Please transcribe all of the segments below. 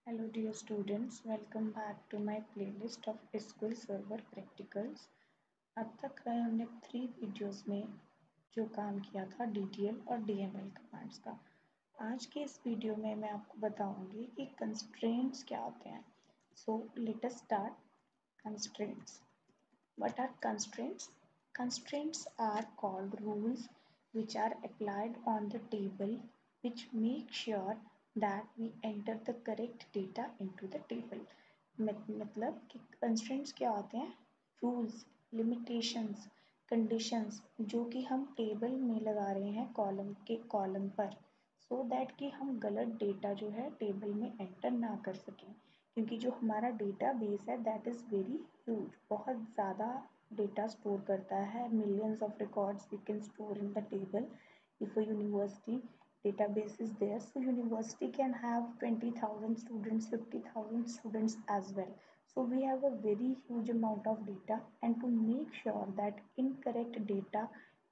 Hello dear students, welcome back to my playlist of SQL Server Practicals। अब तक हमने 3 videos में जो काम किया था DTL और DML कमांड्स का। आज के इस वीडियो में मैं आपको बताऊंगी कि कंस्ट्रेंट्स क्या होते हैं। So let us start. Constraints. What are constraints? Constraints are called rules which are applied on the table which make sure that we enter the correct data into the table। मतलब कि constraints क्या होते हैं? Rules, limitations, conditions जो कि हम table में लगा रहे हैं कॉलम पर so that कि हम गलत डेटा जो है टेबल में एंटर ना कर सकें, क्योंकि जो हमारा डेटा बेस है दैट इज़ वेरी ह्यूज, बहुत ज़्यादा डेटा स्टोर करता है। Millions of records we can store in the table. If a university database is there, so university can have 20,000 students, 50,000 students as well. So we have a very huge amount of data, and to make sure that incorrect data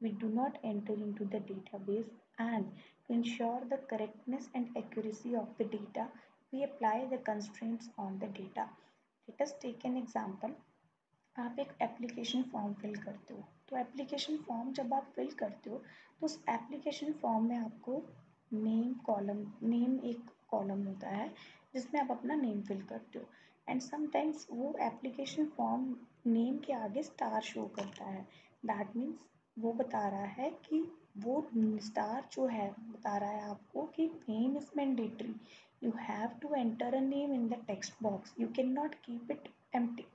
we do not enter into the database, and to ensure the correctness and accuracy of the data, we apply the constraints on the data। Let us take an example। आप एक application form fill करते हो, तो application form जब आप fill करते हो तो उस एप्लीकेशन फॉर्म में आपको नेम एक कॉलम होता है जिसमें आप अपना नेम फिल करते हो, एंड समटाइम्स वो एप्लीकेशन फॉर्म नेम के आगे स्टार शो करता है। दैट मीन्स वो बता रहा है कि वो स्टार जो है बता रहा है आपको कि name is mandatory, you have to enter a name in the text box, you can not keep it empty.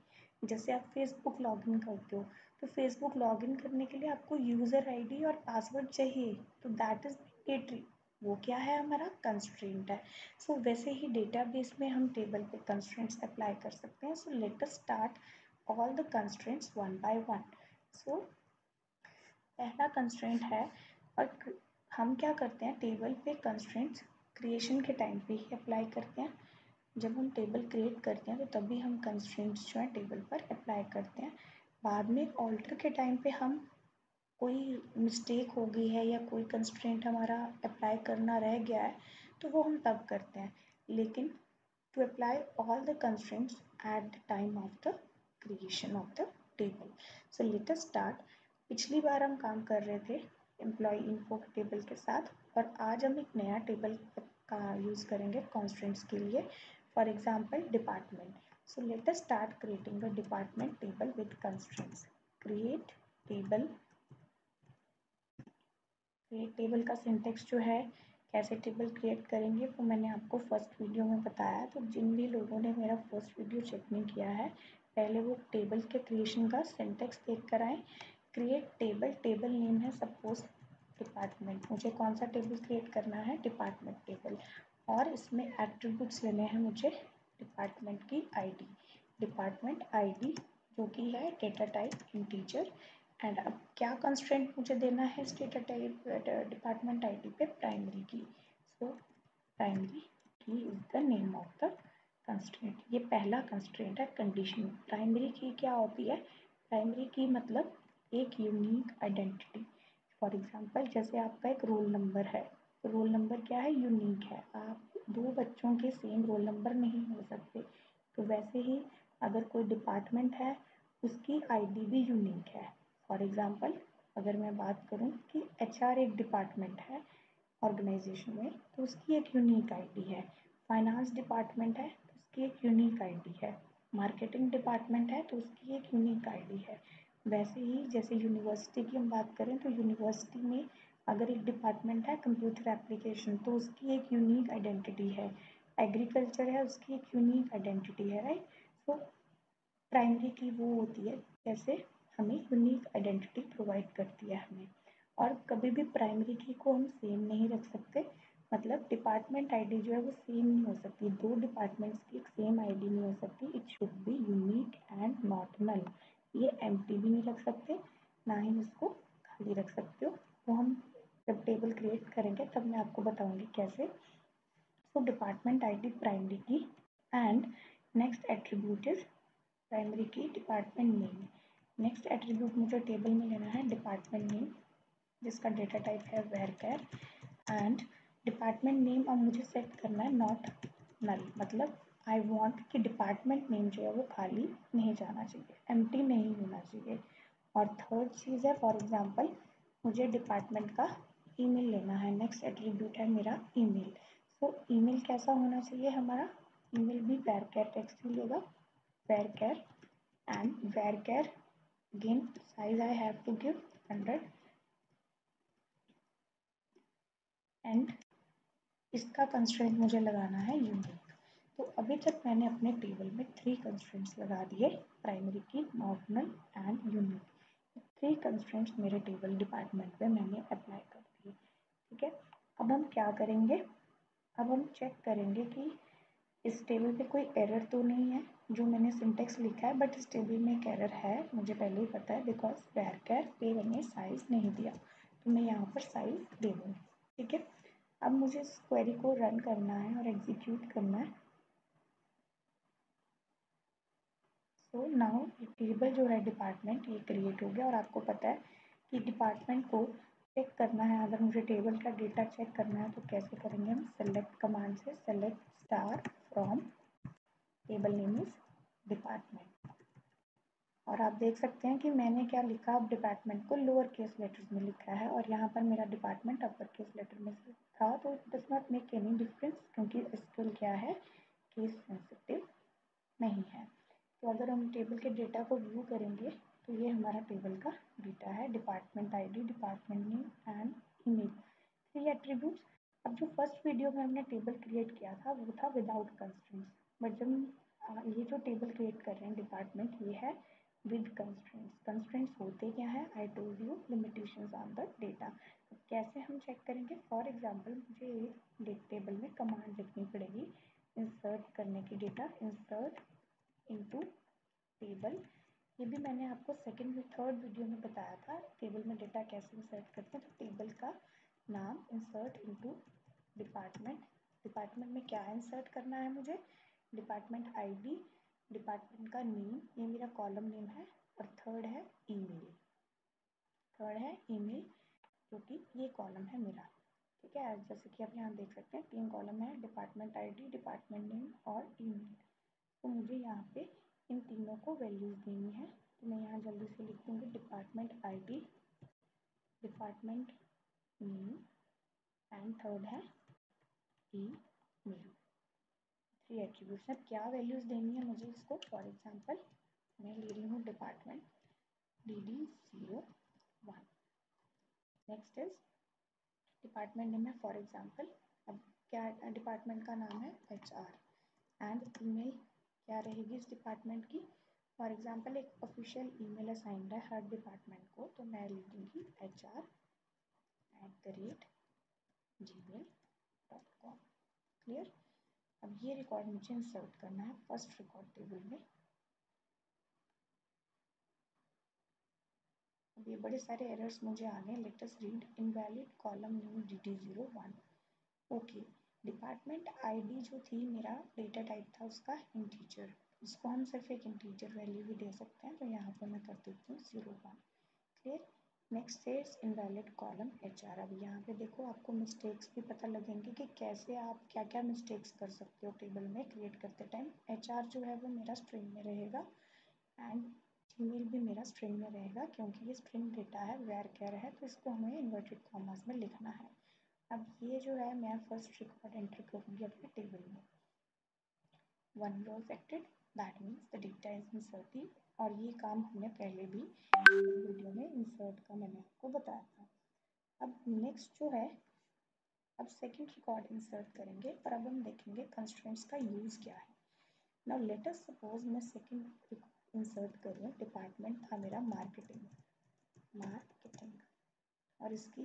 जैसे आप फेसबुक लॉगिन करते हो, तो फेसबुक लॉगिन करने के लिए आपको यूज़र आईडी और पासवर्ड चाहिए, तो दैट इज़ मैंडेटरी। वो क्या है, हमारा कंस्ट्रेंट है। सो वैसे ही डेटाबेस में हम टेबल पे कंस्ट्रेंट्स अप्लाई कर सकते हैं। So let us start all the constraints one by one. So पहला कंस्ट्रेंट है, और हम क्या करते हैं टेबल पे कंस्ट्रेंट्स क्रिएशन के टाइम पे ही अप्लाई करते हैं। जब हम टेबल क्रिएट करते हैं तो तभी हम कंस्ट्रेंट्स जो है टेबल पर अप्लाई करते हैं। बाद में ऑल्टर के टाइम पे हम कोई मिस्टेक हो गई है या कोई कंस्ट्रेंट हमारा अप्लाई करना रह गया है तो वो हम तब करते हैं, लेकिन to apply all the constraints at the time of the creation of the table. So let us start. पिछली बार हम काम कर रहे थे एम्प्लॉय इन्फो टेबल के साथ, और आज हम एक नया टेबल का यूज़ करेंगे कंस्ट्रेंट्स के लिए। For example department. So let us start creating the department table with constraints. Create table. Create table का सिंटेक्स जो है, कैसे टेबल क्रिएट करेंगे वो मैंने आपको फर्स्ट वीडियो में बताया। तो जिन भी लोगों ने मेरा फर्स्ट वीडियो चेक नहीं किया है, पहले वो टेबल के क्रिएशन का सिंटेक्स देख कर आए। क्रिएट टेबल, टेबल नेम है सपोज डिपार्टमेंट, मुझे कौन सा टेबल क्रिएट करना है, डिपार्टमेंट टेबल, और इसमें एट्रीब्यूट्स लेने हैं मुझे डिपार्टमेंट की आईडी, डिपार्टमेंट आईडी जो कि है डेटा टाइप इंटीजर। एंड अब क्या कंस्ट्रेंट मुझे देना है इस डेटा टाइप डिपार्टमेंट आईडी पे, प्राइमरी की। सो प्राइमरी की is the name of the constraint. ये पहला कंस्ट्रेंट है कंडीशन। प्राइमरी की क्या होती है, प्राइमरी की मतलब एक यूनिक आइडेंटिटी। फॉर एग्जांपल जैसे आपका एक रोल नंबर है, तो रोल नंबर क्या है, यूनिक है। आप दो बच्चों के सेम रोल नंबर नहीं हो सकते, तो वैसे ही अगर कोई डिपार्टमेंट है उसकी आईडी भी यूनिक है। फॉर एग्जांपल अगर मैं बात करूं कि एचआर एक डिपार्टमेंट है ऑर्गेनाइजेशन में, तो उसकी एक यूनिक आईडी है। फाइनेंस डिपार्टमेंट है तो उसकी एक यूनिक आईडी है। मार्केटिंग डिपार्टमेंट है तो उसकी एक यूनिक आईडी है। वैसे ही जैसे यूनिवर्सिटी की हम बात करें तो यूनिवर्सिटी में अगर एक डिपार्टमेंट है कंप्यूटर एप्लीकेशन, तो उसकी एक यूनिक आइडेंटिटी है। एग्रीकल्चर है, उसकी एक यूनिक आइडेंटिटी है, राइट। सो प्राइमरी की वो होती है जैसे हमें यूनिक आइडेंटिटी प्रोवाइड करती है हमें। और कभी भी प्राइमरी की को हम सेम नहीं रख सकते, मतलब डिपार्टमेंट आईडी जो है वो सेम नहीं हो सकती, दो डिपार्टमेंट्स की एक सेम आईडी नहीं हो सकती। It should be unique and not null. ये एम्प्टी भी नहीं रख सकते, ना ही इसको खाली रख सकते हो। तो हम जब टेबल क्रिएट करेंगे तब मैं आपको बताऊंगी कैसे। सो डिपार्टमेंट आईडी प्राइमरी की, and next attribute is primary की डिपार्टमेंट नेम। नेक्स्ट एट्रीब्यूट मुझे टेबल में लेना है डिपार्टमेंट नेम, जिसका डेटा टाइप है varchar। एंड डिपार्टमेंट नेम अब मुझे सेट करना है नॉट नल, मतलब आई वॉन्ट कि डिपार्टमेंट नेम जो है वो खाली नहीं जाना चाहिए, एम्प्टी नहीं होना चाहिए। और थर्ड चीज़ है फॉर एग्जांपल मुझे डिपार्टमेंट का ईमेल लेना है, नेक्स्ट एट्रीब्यूट है मेरा ईमेल। तो ईमेल कैसा होना चाहिए हमारा, ईमेल भी varchar टेक्स्ट ही लेगा, varchar and varchar again size I have to give 100 and इसका कंस्ट्रेंट मुझे लगाना है यूनिक। तो अभी तक मैंने अपने टेबल में 3 कंस्ट्रेंट्स लगा दिए, प्राइमरी की, ऑर्डिनल एंड यूनिक। 3 कंस्ट्रेंट्स मेरे टेबल डिपार्टमेंट में मैंने अप्लाई कर दिए। ठीक है, अब हम क्या करेंगे, अब हम चेक करेंगे कि इस टेबल पे कोई एरर तो नहीं है। जो मैंने सिंटेक्स लिखा है बट इस टेबल में एक एरर है, मुझे पहले ही पता है, बिकॉज varchar पे मैंने साइज नहीं दिया, तो मैं यहाँ पर साइज दे दूँगी। ठीक है, अब मुझे इस क्वेरी को रन करना है और एग्जीक्यूट करना है। सो नाउ टेबल जो है डिपार्टमेंट ये क्रिएट हो गया, और आपको पता है कि डिपार्टमेंट को चेक करना है, अगर मुझे टेबल का डेटा चेक करना है तो कैसे करेंगे हम, सेलेक्ट कमांड से select star from table name is department. और आप देख सकते हैं कि मैंने क्या लिखा, अब डिपार्टमेंट को लोअर केस लेटर्स में लिखा है और यहाँ पर मेरा डिपार्टमेंट अपर केस लेटर में था। तो it does not make any difference, क्योंकि एसक्यूएल क्या है, केस सेंसिटिव नहीं है। तो अगर हम टेबल के डेटा को व्यू करेंगे तो ये हमारा टेबल का डेटा है, department ID, department name and email, 3 attributes. अब जो फर्स्ट वीडियो में हमने टेबल क्रिएट किया था वो था विदाउट कंस्ट्रेंट्स, बट जब ये जो टेबल क्रिएट कर रहे हैं डिपार्टमेंट, ये है विद कंस्ट्रेंट्स। कंस्ट्रेंट्स होते क्या है, I told you, limitations on the data. कैसे हम चेक करेंगे, फॉर एग्जांपल मुझे एक टेबल में कमांड लिखनी पड़ेगी इंसर्ट करने की, डेटा इंसर्ट इनटू टेबल। ये भी मैंने आपको सेकंड थर्ड वीडियो में बताया था, टेबल में डेटा कैसे इंसर्ट करते हैं। तो टेबल का नाम इंसर्ट इनटू डिपार्टमेंट, डिपार्टमेंट में क्या इंसर्ट करना है मुझे, डिपार्टमेंट आईडी, डिपार्टमेंट का नेम, ये मेरा कॉलम नेम है, और थर्ड है ईमेल, थर्ड है ईमेल, जो कि ये कॉलम है मेरा। ठीक है, जैसे कि आप यहाँ देख सकते हैं 3 कॉलम है, डिपार्टमेंट आईडी, डिपार्टमेंट नेम और ईमेल। तो मुझे यहाँ पे इन तीनों को वैल्यूज़ देनी है, तो मैं यहाँ जल्दी से लिख दूँगी department ID, department name and third है ईमेल। 3 एट्रीब्यूट्स हैं, क्या वैल्यूज़ देनी है मुझे इसको, फॉर एग्जांपल मैं ले रही हूँ department DD01, next is department name है फॉर एग्जांपल, अब क्या डिपार्टमेंट का नाम है HR, एंड ईमेल क्या रहेगी इस डिपार्टमेंट की, फॉर एग्जांपल एक ऑफिशियल ईमेल असाइंड है हर डिपार्टमेंट को, तो मैं लिख दूँगी HR@gmail.com। क्लियर, अब ये रिकॉर्ड मुझे इंसर्ट करना है फर्स्ट रिकॉर्ड टेबल में। अब ये बड़े सारे एरर्स मुझे आने, let us read, invalid column name DD01। Okay, department ID जो थी मेरा डेटा टाइप था उसका इंटीजर, इसको हम सिर्फ एक इंटीजर वैल्यू भी दे सकते हैं, तो यहाँ पे मैं कर देती हूँ 01। Clear, next is invalid column HR। अब यहाँ पे देखो आपको मिस्टेक्स भी पता लगेंगे कि कैसे आप क्या क्या मिस्टेक्स कर सकते हो टेबल में क्रिएट करते टाइम। HR जो है वो मेरा स्ट्रिंग में रहेगा एंड जीमेल भी मेरा स्ट्रिंग में रहेगा, क्योंकि ये स्ट्रिंग डेटा है, varchar है, तो इसको हमें इन्वर्टेड कॉमास में लिखना है। अब ये जो है मैं फर्स्ट रिकॉर्ड एंटर करूँगी अपने टेबल में, 1 row affected, that means the data is inserted, और ये काम हमने पहले भी वीडियो में इंसर्ट का मैंने आपको बताया था। अब नेक्स्ट जो है, अब सेकंड रिकॉर्ड इंसर्ट करेंगे, पर अब हम देखेंगे कंस्ट्रेंट्स का यूज़ क्या है। नाउ लेट अस सपोज मैं सेकंड इंसर्ट करूँ, डिपार्टमेंट था मेरा मार्केटिंग, और इसकी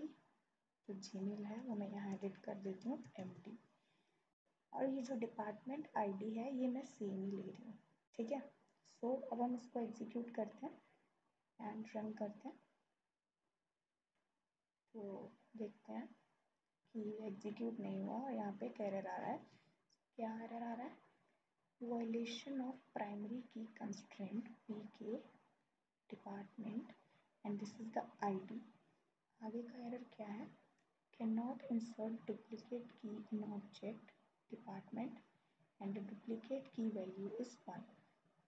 जो जीमेल है वो मैं यहाँ एडिट कर देती हूँ MD, और ये जो डिपार्टमेंट आईडी है ये मैं सेम ही ले रही हूँ। ठीक है, सो अब हम इसको एग्जीक्यूट करते हैं एंड रन करते हैं, तो देखते हैं कि एग्जीक्यूट नहीं हुआ और यहाँ पे एक एरर आ रहा है। क्या एरर आ रहा है, violation of primary key constraint PK department and this is the ID। आगे का एरर क्या है, can not insert duplicate key in object department and the duplicate key value is 1.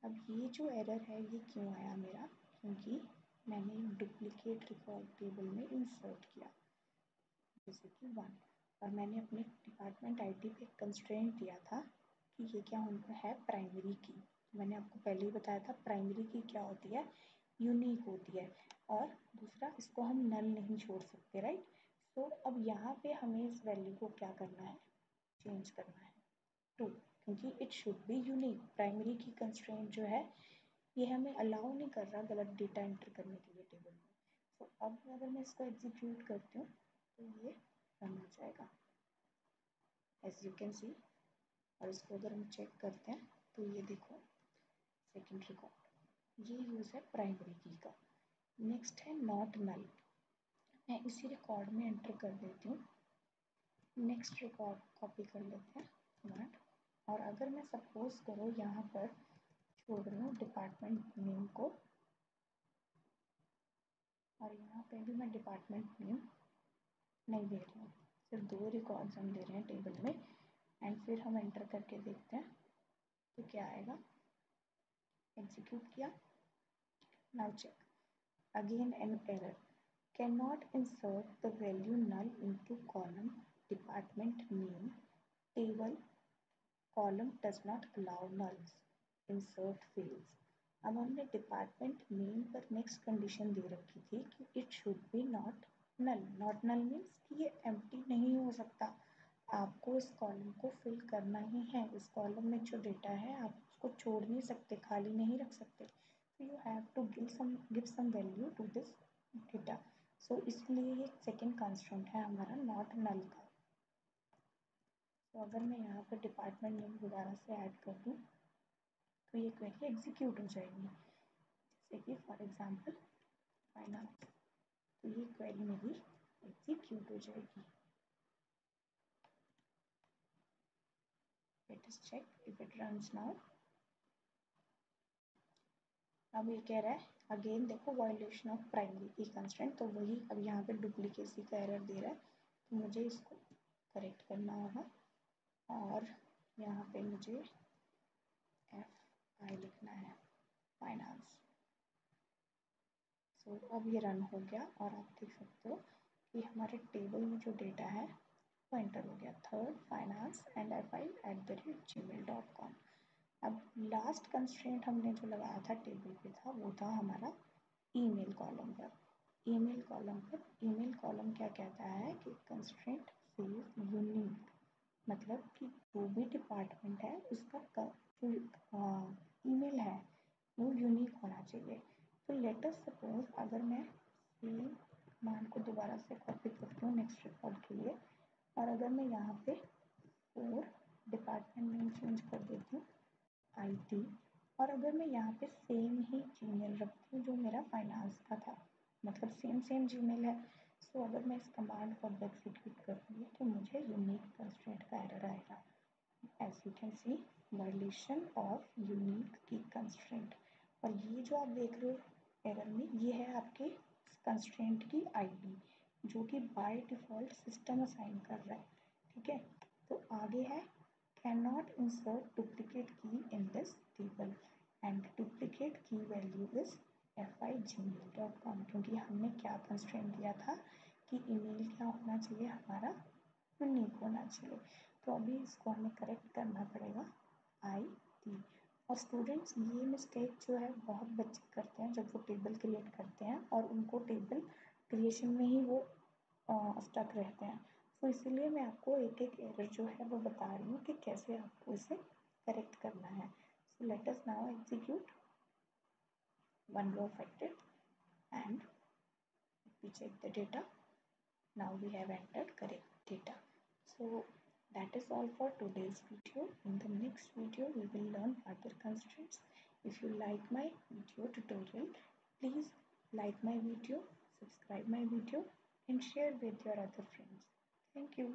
अब ये जो एरर है ये क्यों आया मेरा, क्योंकि मैंने एक डुप्लीकेट रिकॉर्ड टेबल में इंसर्ट किया जैसे कि 1, और मैंने अपने डिपार्टमेंट आईडी पे कंस्ट्रेंट दिया था कि ये क्या है, प्राइमरी की। मैंने आपको पहले ही बताया था प्राइमरी की क्या होती है, यूनिक होती है, और दूसरा इसको हम नल नहीं छोड़ सकते, राइट। तो अब यहाँ पे हमें इस वैल्यू को क्या करना है, चेंज करना है 2, क्योंकि it should be unique. Primary key constraint जो है ये हमें अलाउ नहीं कर रहा गलत डेटा एंटर करने के लिए टेबल में। तो अब अगर मैं इसको एग्जीक्यूट करती हूँ तो ये रन हो जाएगा एज यू कैन सी। और इसको अगर हम चेक करते हैं तो ये देखो सेकंड रिकॉर्ड, ये यूज़ है प्राइमरी की का। नेक्स्ट है नॉट नल, मैं इसी रिकॉर्ड में एंटर कर देती हूँ। नेक्स्ट रिकॉर्ड कॉपी कर लेते हैं नॉट, और अगर मैं सपोज करो यहाँ पर छोड़ रही हूँ डिपार्टमेंट नेम को, और यहाँ पे भी मैं डिपार्टमेंट नेम नहीं दे रही हूँ, सिर्फ 2 रिकॉर्ड्स हम दे रहे हैं टेबल में। एंड फिर हम एंटर करके देखते हैं तो क्या आएगा, एग्जीक्यूट किया, now check again an error, can not insert the value null into column department name table, column does not allow nulls, insert fails. अब हमने डिपार्टमेंट नेम पर नेक्स्ट कंडीशन दे रखी थी कि it should be not null. Not null means कि ये empty नहीं हो सकता, आपको इस कॉलम को फिल करना ही है। इस कॉलम में जो डेटा है आप उसको छोड़ नहीं सकते, खाली नहीं रख सकते। तो you have to give some value to this data. So इसलिए ये सेकेंड कंस्ट्रेंट है हमारा नॉट नल का। तो अगर मैं यहाँ पर डिपार्टमेंट नेम दोबारा से ऐड कर दूँ तो ये क्वेरी एग्जीक्यूट हो जाएगी, जैसे कि फॉर एग्जांपल फाइनेंस। तो ये क्वेरी मेरी एग्जीक्यूट हो जाएगी। Let us check if it runs now. अब ये कह रहा है अगेन देखो violation of primary key constraint, तो वही अब यहाँ पे डुप्लीकेसी का एरर दे रहा है, तो मुझे इसको करेक्ट करना होगा, और यहाँ पे मुझे FI लिखना है, फाइनेंस। सो अब ये रन हो गया और आप देख सकते हो कि हमारे टेबल में जो डेटा है वो एंटर हो गया, थर्ड फाइनेंस एंड FI@gmail.com। अब लास्ट कंस्ट्रेंट हमने जो लगाया था टेबल पे था वो था हमारा ईमेल कॉलम पर। ईमेल कॉलम क्या कहता है कि कंस्ट्रेंट सेज यूनिक, मतलब कि जो भी डिपार्टमेंट है उसका जो ईमेल है वो यूनिक होना चाहिए। तो लेट अस सपोज अगर मैं सेम कमांड को दोबारा से कॉपी करती हूँ नेक्स्ट रिकॉर्ड के लिए, और अगर मैं यहाँ पे और डिपार्टमेंट नेम चेंज कर देती हूँ IT, और अगर मैं यहाँ पे सेम ही जीमेल रखती हूँ जो मेरा फाइनेंस का था, मतलब सेम जीमेल है, सो अगर मैं इस कमांड को एग्जीक्यूट करूँगी तो मुझे यूनिक कंस्ट्रेंट का एरर आएगा। As you can see violation of unique key constraint. और ये जो आप देख रहे हो एरर में, ये है आपके कंस्ट्रेंट की ID जो कि बाय डिफ़ॉल्ट सिस्टम असाइन कर रहा है, ठीक है। तो आगे है cannot insert duplicate key in this table and duplicate key value is fi@gmail.com, क्योंकि हमने क्या कंस्ट्रेंट दिया था कि ईमेल क्या होना चाहिए हमारा, यूनिक होना चाहिए। तो अभी इसको हमें करेक्ट करना पड़ेगा IT। और स्टूडेंट्स ये मिस्टेक जो है बहुत बच्चे करते हैं जब वो टेबल क्रिएट करते हैं और उनको टेबल क्रिएशन में ही वो स्टक रहते हैं। तो इसीलिए मैं आपको एक एक एरर जो है वो बता रही हूँ कि कैसे आपको इसे करेक्ट करना है। सो let us now execute one row affected and we check the data. Now we have entered correct data. So that is all for today's video. In the next video we will learn further constraints. If you like my video tutorial, please like my video, subscribe my video and share with your other friends. Thank you.